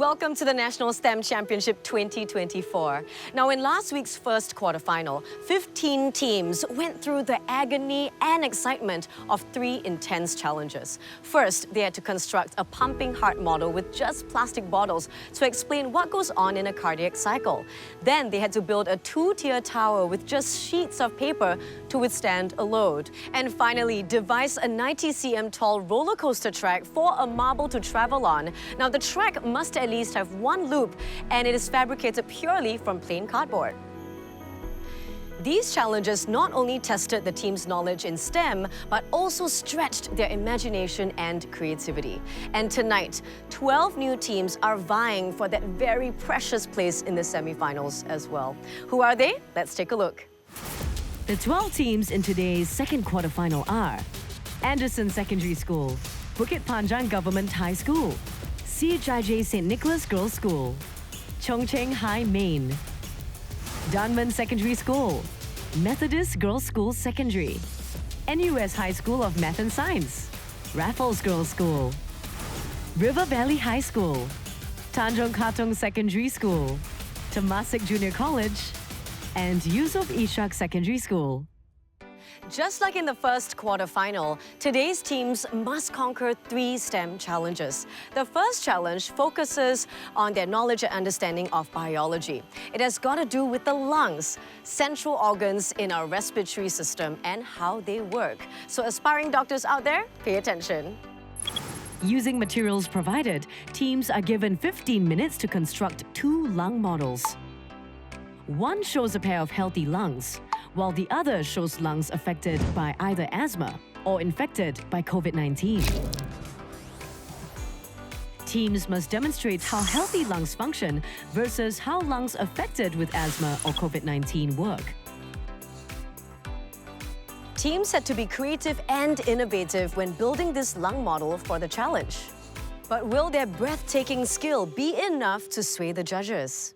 welcome to the National STEM Championship 2024. Now, in last week's first quarterfinal, 15 teams went through the agony and excitement of 3 intense challenges. First, they had to construct a pumping heart model with just plastic bottles to explain what goes on in a cardiac cycle. Then, they had to build a 2-tier tower with just sheets of paper to withstand a load. And finally, devise a 90 cm tall roller coaster track for a marble to travel on. Now, the track must at least have 1 loop, and it is fabricated purely from plain cardboard. These challenges not only tested the team's knowledge in STEM, but also stretched their imagination and creativity. And tonight, 12 new teams are vying for that very precious place in the semi-finals as well. Who are they? Let's take a look. The 12 teams in today's second quarterfinal are Anderson Secondary School, Bukit Panjang Government High School, CHIJ St. Nicholas Girls' School, Chongqing High Main, Dunman Secondary School, Methodist Girls' School Secondary, NUS High School of Math and Science, Raffles Girls' School, River Valley High School, Tanjong Katong Secondary School, Temasek Junior College, and Yusof Ishak Secondary School. Just like in the first quarterfinal, today's teams must conquer 3 STEM challenges. The first challenge focuses on their knowledge and understanding of biology. It has got to do with the lungs, central organs in our respiratory system, and how they work. So aspiring doctors out there, pay attention. Using materials provided, teams are given 15 minutes to construct 2 lung models. One shows a pair of healthy lungs, while the other shows lungs affected by either asthma or infected by COVID-19. Teams must demonstrate how healthy lungs function versus how lungs affected with asthma or COVID-19 work. Teams had to be creative and innovative when building this lung model for the challenge. But will their breathtaking skill be enough to sway the judges?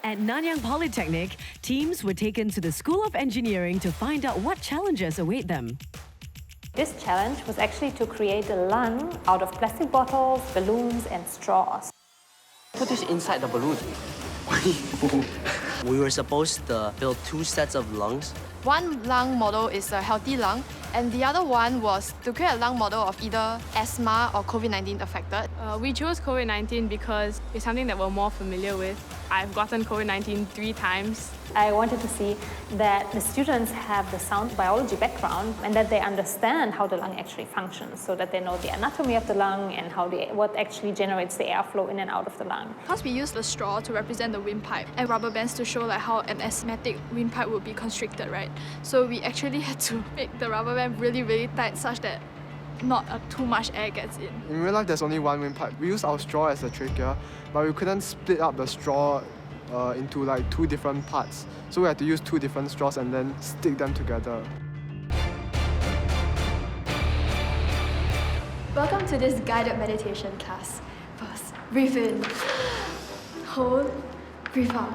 At Nanyang Polytechnic, teams were taken to the School of Engineering to find out what challenges await them. This challenge was actually to create a lung out of plastic bottles, balloons, and straws. Put this inside the balloon. We were supposed to build 2 sets of lungs. One lung model is a healthy lung, and the other one was to create a lung model of either asthma or COVID-19 affected. We chose COVID-19 because it's something that we're more familiar with. I've gotten COVID-19 3 times. I wanted to see that the students have the sound biology background and that they understand how the lung actually functions, so that they know the anatomy of the lung and what actually generates the airflow in and out of the lung. Because we used the straw to represent the windpipe and rubber bands to show how an asthmatic windpipe would be constricted, right? So we actually had to make the rubber band really, really tight such that not too much air gets in. In real life, there's only one windpipe. We used our straw as a trachea, but we couldn't split up the straw into 2 different parts. So we had to use 2 different straws and then stick them together. Welcome to this guided meditation class. First, breathe in. Hold, breathe out.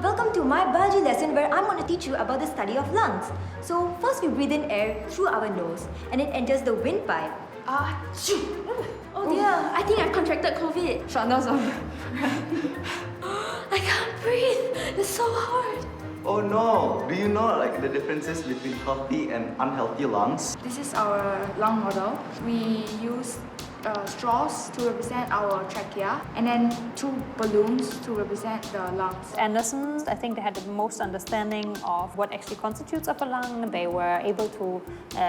Welcome to my biology lesson where I'm going to teach you about the study of lungs. So first we breathe in air through our nose and it enters the windpipe. Oh dear, I think I've contracted COVID. I can't breathe. It's so hard. Oh no! Do you know the differences between healthy and unhealthy lungs? This is our lung model. We use straws to represent our trachea, and then 2 balloons to represent the lungs. Anderson, I think they had the most understanding of what actually constitutes of a lung. They were able to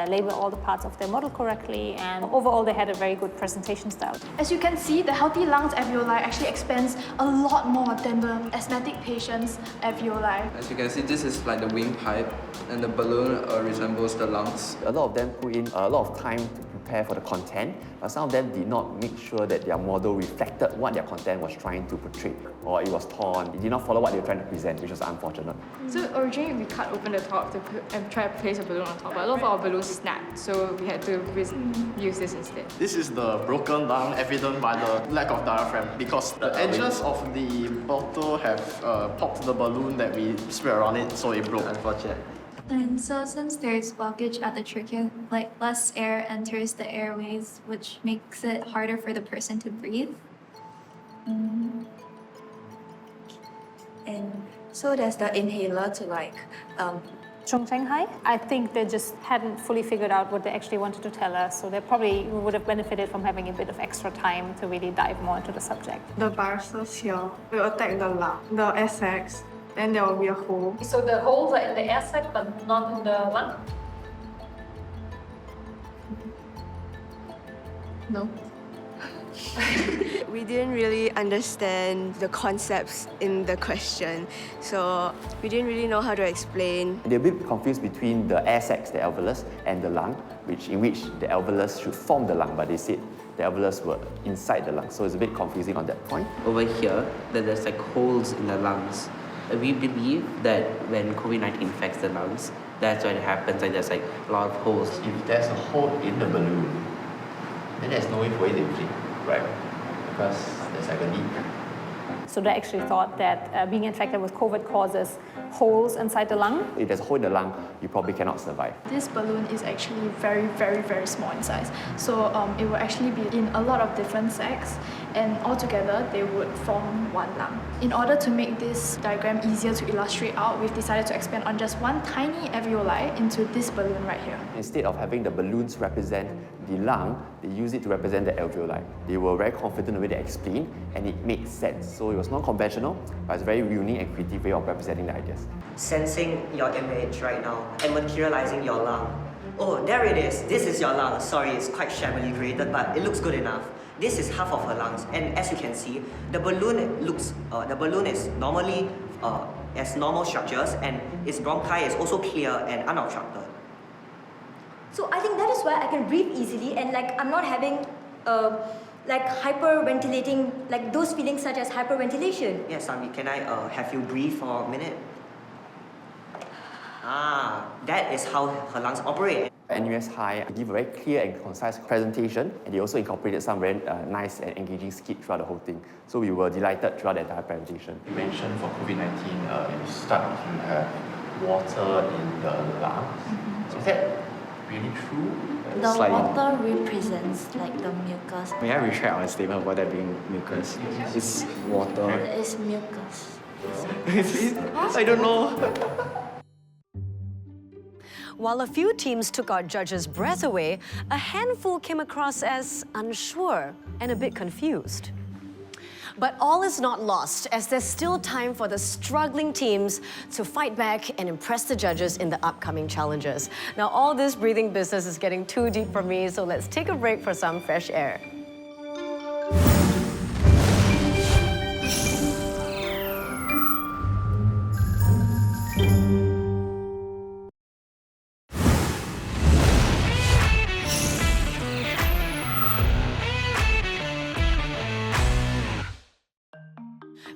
label all the parts of their model correctly, and overall they had a very good presentation style. As you can see, the healthy lungs alveoli actually expands a lot more than the asthmatic patient's alveoli. As you can see, this is like the windpipe, and the balloon resembles the lungs. A lot of them put in a lot of time to prepare for the content, but some of them did not make sure that their model reflected what their content was trying to portray, or it was torn. It did not follow what they were trying to present, which was unfortunate. So originally we cut open the top and try to place a balloon on top, but a lot of our balloons snapped, so we had to use this instead. This is the broken lung evident by the lack of diaphragm, because the edges of the bottle have popped the balloon that we spray around it, so it broke. Unfortunate. And so since there's blockage at the trachea, less air enters the airways, which makes it harder for the person to breathe. And so there's the inhaler to like Shanghai, I think they just hadn't fully figured out what they actually wanted to tell us, so they probably would have benefited from having a bit of extra time to really dive more into the subject. The viruses here will attack the lung, the air sacs, then there will be a hole. So the holes are in the air sac but not in the lung? No. We didn't really understand the concepts in the question, so we didn't really know how to explain. They're a bit confused between the air sacs, the alveolus, and the lung, in which the alveolus should form the lung, but they said the alveolus were inside the lung, so it's a bit confusing on that point. Over here, that there's like holes in the lungs. We believe that when COVID-19 infects the lungs, that's when it happens, like there's like a lot of holes. If there's a hole in the balloon, then there's no way for it to inflate, right? Because there's like a leak. So they actually thought that being infected with COVID causes holes inside the lung. If there's a hole in the lung, you probably cannot survive. This balloon is actually very, very, very small in size. So it will actually be in a lot of different sacs, and altogether they would form one lung. In order to make this diagram easier to illustrate out, we've decided to expand on just one tiny alveoli into this balloon right here. Instead of having the balloons represent the lung, they use it to represent the alveoli. They were very confident in the way they explained, and it made sense. So it was non-conventional, but it's a very unique and creative way of representing the ideas. Sensing your image right now and materializing your lung. Oh, there it is. This is your lung. Sorry, it's quite shabbily created, but it looks good enough. This is half of her lungs, and as you can see, the balloon is normally as normal structures, and its bronchi is also clear and unobstructed. So I think that is why I can breathe easily, and like I'm not having like hyperventilating, like those feelings such as hyperventilation. Yes, Sami, can I have you breathe for a minute? Ah, that is how her lungs operate. NUS High give a very clear and concise presentation, and they also incorporated some very nice and engaging skit throughout the whole thing. So we were delighted throughout the entire presentation. You mentioned for COVID-19, you start to have water in the lungs. So is that really true? the water represents like the mucus. May I retract my statement about that being mucus? It's water. It's mucus. I don't know. While a few teams took our judges' breath away, a handful came across as unsure and a bit confused. But all is not lost, as there's still time for the struggling teams to fight back and impress the judges in the upcoming challenges. Now, all this breathing business is getting too deep for me, so let's take a break for some fresh air.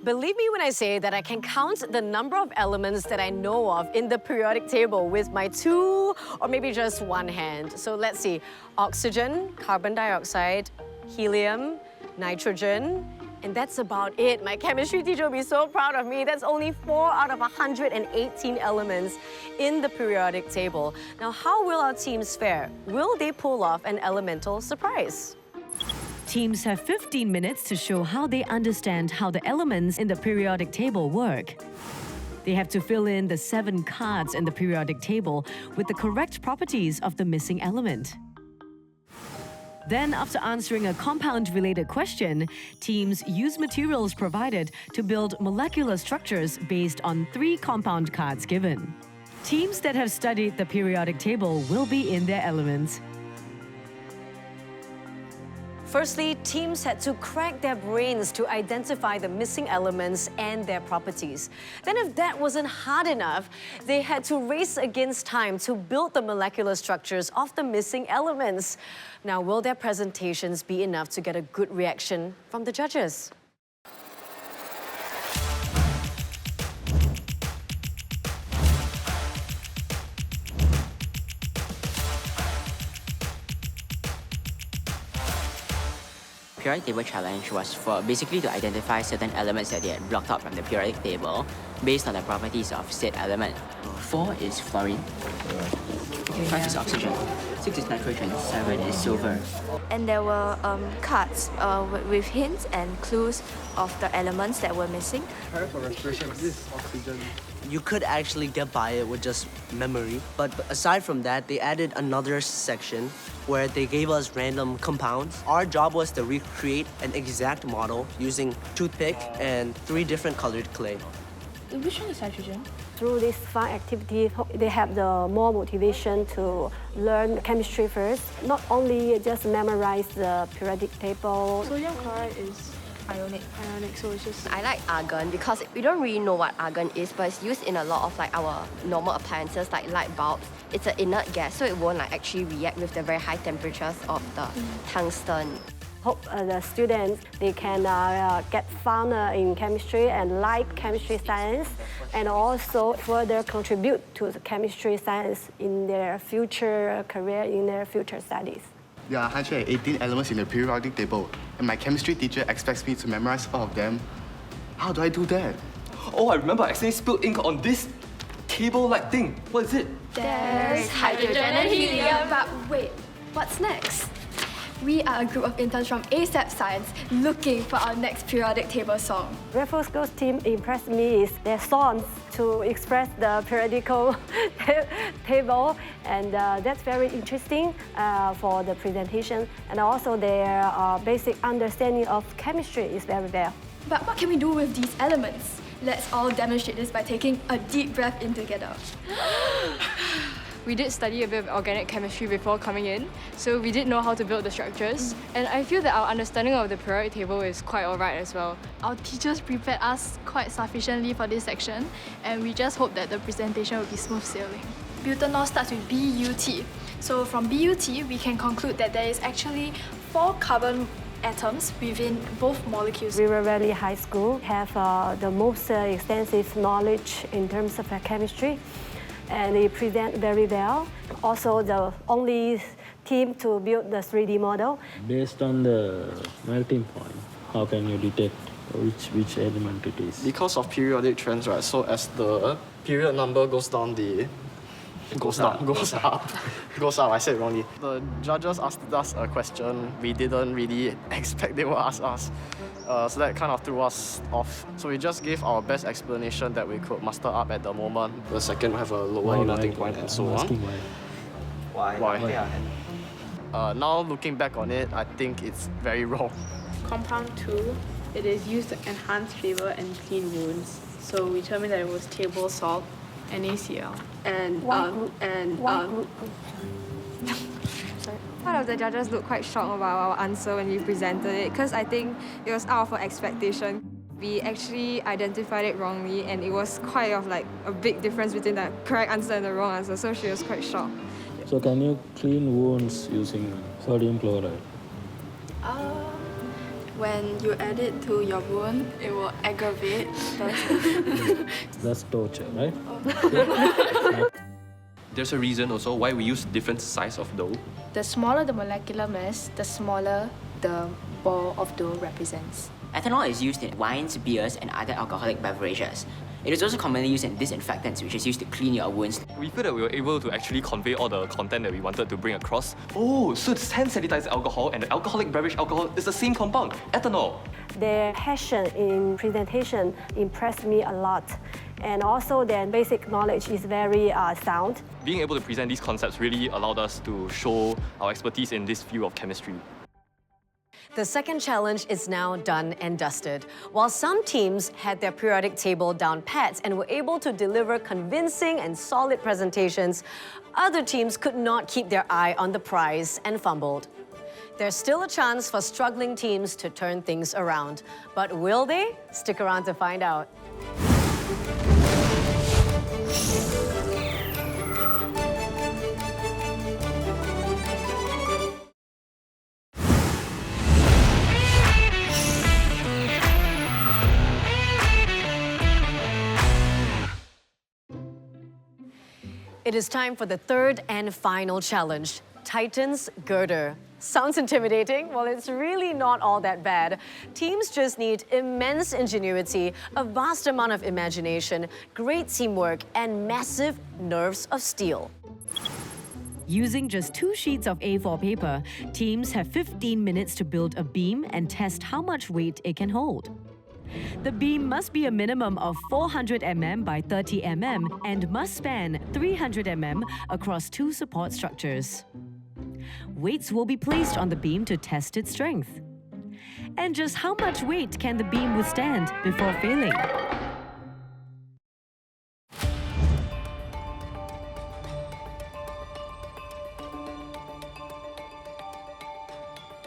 Believe me when I say that I can count the number of elements that I know of in the periodic table with my two or maybe just one hand. So let's see, oxygen, carbon dioxide, helium, nitrogen, and that's about it. My chemistry teacher will be so proud of me. That's only 4 out of 118 elements in the periodic table. Now, how will our teams fare? Will they pull off an elemental surprise? Teams have 15 minutes to show how they understand how the elements in the periodic table work. They have to fill in the 7 cards in the periodic table with the correct properties of the missing element. Then, after answering a compound-related question, teams use materials provided to build molecular structures based on 3 compound cards given. Teams that have studied the periodic table will be in their elements. Firstly, teams had to crack their brains to identify the missing elements and their properties. Then if that wasn't hard enough, they had to race against time to build the molecular structures of the missing elements. Now, will their presentations be enough to get a good reaction from the judges? Periodic table challenge was for basically to identify certain elements that they had blocked out from the periodic table based on the properties of said element. 4 is fluorine, 5 is oxygen, 6 6 is nitrogen, 7 is silver. And there were cards with hints and clues of the elements that were missing. For respiration, this is oxygen. You could actually get by it with just memory, but aside from that, they added another section where they gave us random compounds. Our job was to recreate an exact model using toothpick and 3 different colored clay. Which one is nitrogen? Through this fun activity, they have the more motivation to learn chemistry first. Not only just memorize the periodic table. Sodium chloride is ionic, so it's just... I like argon because we don't really know what argon is, but it's used in a lot of like our normal appliances like light bulbs. It's an inert gas, so it won't like actually react with the very high temperatures of the tungsten. Hope the students, they can get fun in chemistry and like chemistry science, and also further contribute to the chemistry science in their future career, in their future studies. There are 118 elements in the periodic table, and my chemistry teacher expects me to memorize all of them. How do I do that? Oh, I remember I accidentally spilled ink on this table-like thing. What is it? There's hydrogen and helium. But wait, what's next? We are a group of interns from ASAP Science looking for our next periodic table song. Raffles Girls' team impressed me is their songs to express the periodical table, and that's very interesting for the presentation. And also their basic understanding of chemistry is very well. But what can we do with these elements? Let's all demonstrate this by taking a deep breath in together. We did study a bit of organic chemistry before coming in, so we did know how to build the structures. And I feel that our understanding of the periodic table is quite alright as well. Our teachers prepared us quite sufficiently for this section, and we just hope that the presentation will be smooth sailing. Butanol starts with BUT. So from BUT, we can conclude that there is actually 4 carbon atoms within both molecules. River Valley High School have the most extensive knowledge in terms of chemistry, and they present very well. Also, the only team to build the 3D model. Based on the melting point, how can you detect which element it is? Because of periodic trends, right? So as the period number goes down, goes up. I said it wrongly. The judges asked us a question we didn't really expect they would ask us. So that kind of threw us off. So we just gave our best explanation that we could muster up at the moment. The second will have a lower melting point and so on. Why? Now looking back on it, I think it's very wrong. Compound 2, it is used to enhance flavor and clean wounds. So we determined that it was table salt, NaCl. Part of the judges looked quite shocked about our answer when we presented it, because I think it was out of our expectation. We actually identified it wrongly, and it was quite of like a big difference between the correct answer and the wrong answer, so she was quite shocked. So can you clean wounds using sodium chloride? When you add it to your wound, it will aggravate the... That's torture, right? There's a reason also why we use different size of dough. The smaller the molecular mass, the smaller the ball of dough represents. Ethanol is used in wines, beers, and other alcoholic beverages. It is also commonly used in disinfectants, which is used to clean your wounds. We feel that we were able to actually convey all the content that we wanted to bring across. Oh, so it's hand sanitized alcohol and the alcoholic beverage alcohol is the same compound, ethanol. Their passion in presentation impressed me a lot. And also their basic knowledge is very sound. Being able to present these concepts really allowed us to show our expertise in this field of chemistry. The second challenge is now done and dusted. While some teams had their periodic table down pat and were able to deliver convincing and solid presentations, other teams could not keep their eye on the prize and fumbled. There's still a chance for struggling teams to turn things around. But will they? Stick around to find out. It is time for the third and final challenge, Titan's Girder. Sounds intimidating? Well, it's really not all that bad. Teams just need immense ingenuity, a vast amount of imagination, great teamwork, and massive nerves of steel. Using just 2 sheets of A4 paper, teams have 15 minutes to build a beam and test how much weight it can hold. The beam must be a minimum of 400 mm by 30 mm and must span 300 mm across 2 support structures. Weights will be placed on the beam to test its strength. And just how much weight can the beam withstand before failing?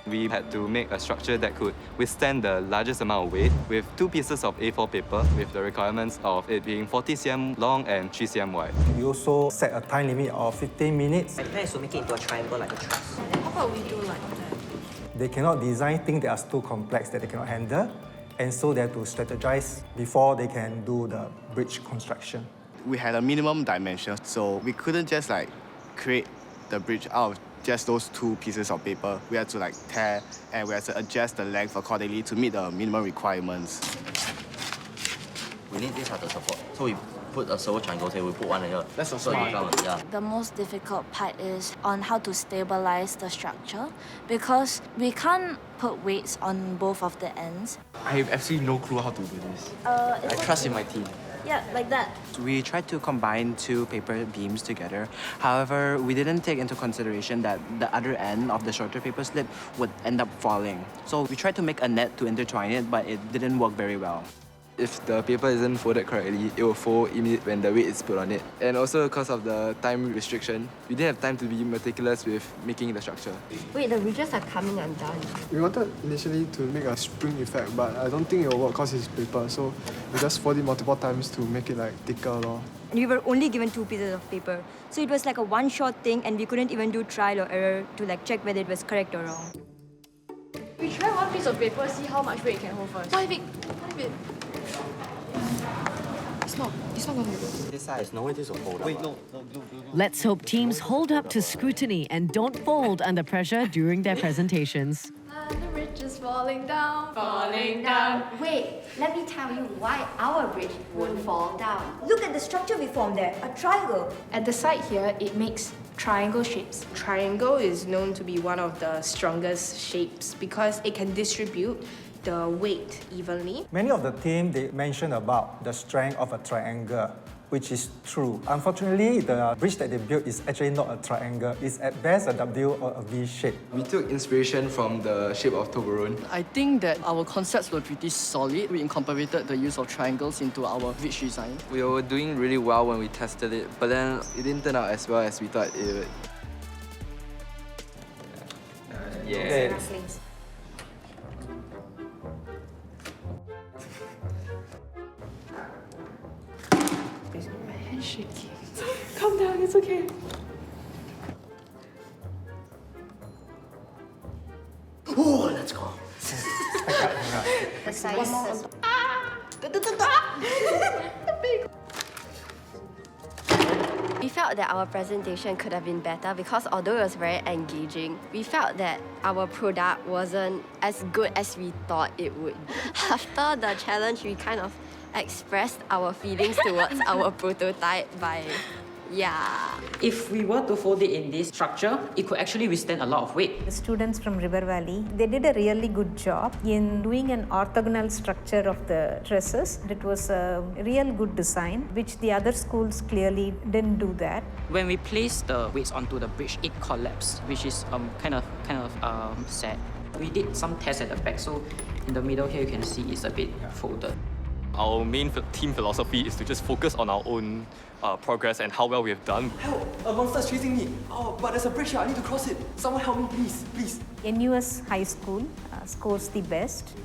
We had to make a structure that could withstand the largest amount of weight with 2 pieces of A4 paper with the requirements of it being 40 cm long and 3 cm wide. We also set a time limit of 15 minutes. My plan is to make it into a triangle like a truss. How about we do like that? They cannot design things that are too complex that they cannot handle, and so they have to strategize before they can do the bridge construction. We had a minimum dimension, so we couldn't just like create the bridge out of just those 2 pieces of paper. We had to like tear and we had to adjust the length accordingly to meet the minimum requirements. We need this as the support. So we put a servo triangle here, we put one here. That's a so smart. yeah. The most difficult part is on how to stabilize the structure because we can't put weights on both of the ends. I have absolutely no clue how to do this. I trust in my team. Yeah, like that. We tried to combine 2 paper beams together. However, we didn't take into consideration that the other end of the shorter paper slip would end up falling. So we tried to make a net to intertwine it, but it didn't work very well. If the paper isn't folded correctly, it will fold immediately when the weight is put on it. And also because of the time restriction, we didn't have time to be meticulous with making the structure. Wait, the ridges are coming undone. We wanted initially to make a spring effect, but I don't think it will work because it's paper. So we just fold it multiple times to make it like thicker. And we were only given 2 pieces of paper. So it was like a one-shot thing and we couldn't even do trial or error to like check whether it was correct or wrong. We try one piece of paper, see how much weight it can hold first. What if it? It's not gonna be good. This side is no way this will hold up. Wait, no. Let's hope teams hold up to scrutiny and don't fold under pressure during their presentations. And the ridge is falling down, falling down. Wait, let me tell you why our bridge won't fall down. Look at the structure we formed there, a triangle. At the side here, it makes triangle shapes. Triangle is known to be one of the strongest shapes because it can distribute the weight evenly. Many of the team, they mentioned about the strength of a triangle, which is true. Unfortunately, the bridge that they built is actually not a triangle. It's at best a W or a V shape. We took inspiration from the shape of Toblerone. I think that our concepts were pretty solid. We incorporated the use of triangles into our bridge design. We were doing really well when we tested it, but then it didn't turn out as well as we thought it would. Yeah. My hand's shaking. Calm down, it's okay. Oh, let's go. The size. We felt that our presentation could have been better because although it was very engaging, we felt that our product wasn't as good as we thought it would. After the challenge, we kind of expressed our feelings towards our prototype by, If we were to fold it in this structure, it could actually withstand a lot of weight. The students from River Valley, they did a really good job in doing an orthogonal structure of the trusses. It was a real good design, which the other schools clearly didn't do that. When we placed the weights onto the bridge, it collapsed, which is kind of sad. We did some tests at the back, so in the middle here you can see it's a bit folded. Our main team philosophy is to just focus on our own progress and how well we have done. Help! A monster is chasing me! Oh, but there's a bridge here, I need to cross it! Someone help me, please, please! NUS High School scores the best.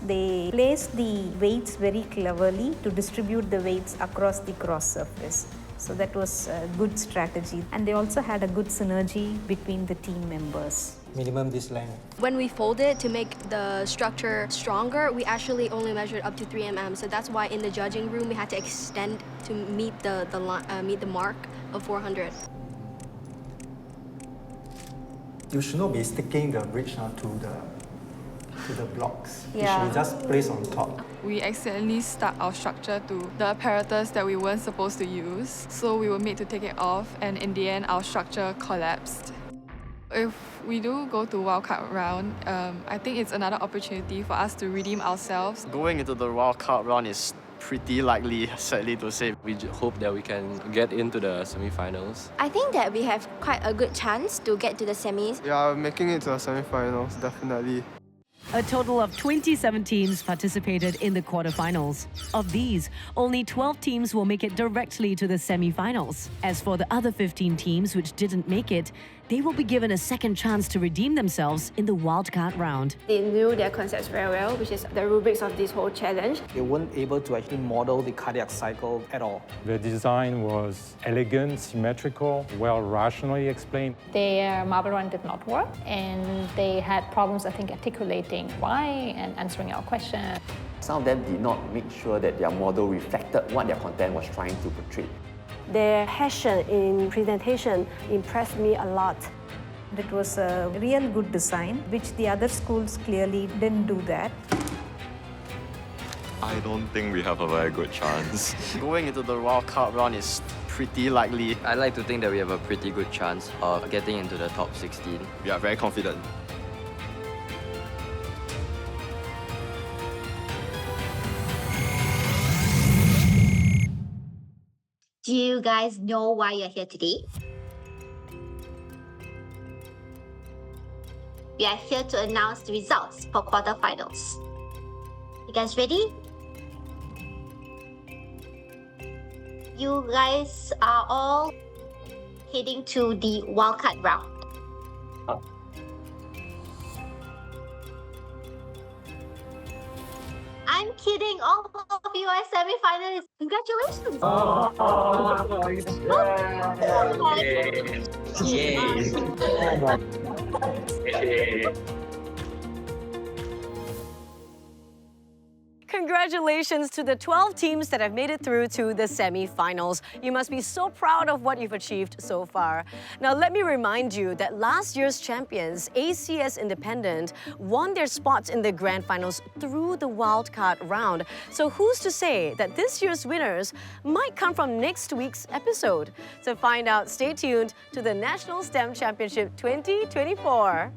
They placed the weights very cleverly to distribute the weights across the cross surface. So that was a good strategy. And they also had a good synergy between the team members. Minimum this length. When we folded to make the structure stronger, we actually only measured up to 3 mm. So that's why in the judging room we had to extend to meet the mark of 400. You should not be sticking the bridge to the blocks. Yeah. You should just place on top. We accidentally stuck our structure to the apparatus that we weren't supposed to use. So we were made to take it off, and in the end, our structure collapsed. If we do go to wildcard round, I think it's another opportunity for us to redeem ourselves. Going into the wildcard round is pretty likely, sadly to say. We hope that we can get into the semi-finals. I think that we have quite a good chance to get to the semis. Yeah, making it to the semi-finals, definitely. A total of 27 teams participated in the quarterfinals. Of these, only 12 teams will make it directly to the semi-finals. As for the other 15 teams which didn't make it, they will be given a second chance to redeem themselves in the wildcard round. They knew their concepts very well, which is the rubrics of this whole challenge. They weren't able to actually model the cardiac cycle at all. The design was elegant, symmetrical, well rationally explained. Their marble run did not work, and they had problems, I think, articulating why and answering our question. Some of them did not make sure that their model reflected what their content was trying to portray. Their passion in presentation impressed me a lot. It was a real good design, which the other schools clearly didn't do that. I don't think we have a very good chance. Going into the wildcard round is pretty likely. I like to think that we have a pretty good chance of getting into the top 16. We are very confident. Do you guys know why you're here today? We are here to announce the results for quarterfinals. You guys ready? You guys are all heading to the wildcard round. I'm kidding, all of you are semi-finalists. Congratulations! Yay! Congratulations to the 12 teams that have made it through to the semi-finals. You must be so proud of what you've achieved so far. Now, let me remind you that last year's champions, ACS Independent, won their spots in the grand finals through the wildcard round. So who's to say that this year's winners might come from next week's episode? To find out, stay tuned to the National STEM Championship 2024.